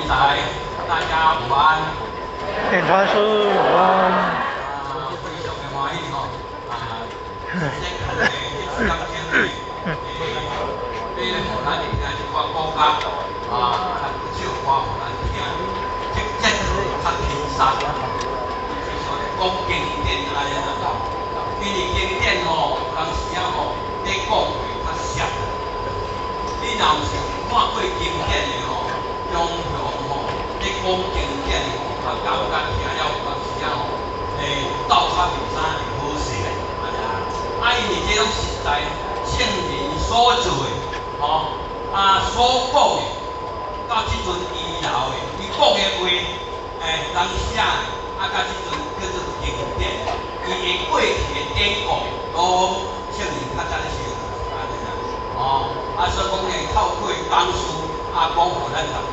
来，大家午安。检察师午安。非常的欢喜吼，先看的这张经历，你互咱听一寡国家较少话互咱听，即节较轻松，就是说讲经典安尼啦。因为经典吼，有当时啊吼，你讲话较涩。你若有是看过经典的吼，中向吼，你讲经典的吼，感觉听了有当时啊吼，斗较面衫会好势咧，安尼啊。因为这种实在圣人所做的，吼所讲的，到即阵遗留的，伊讲的话，人写的，到即阵叫做经典。伊的过去的典故，都圣人较早咧写，安尼啊。所以讲呢，透过当书讲互咱大家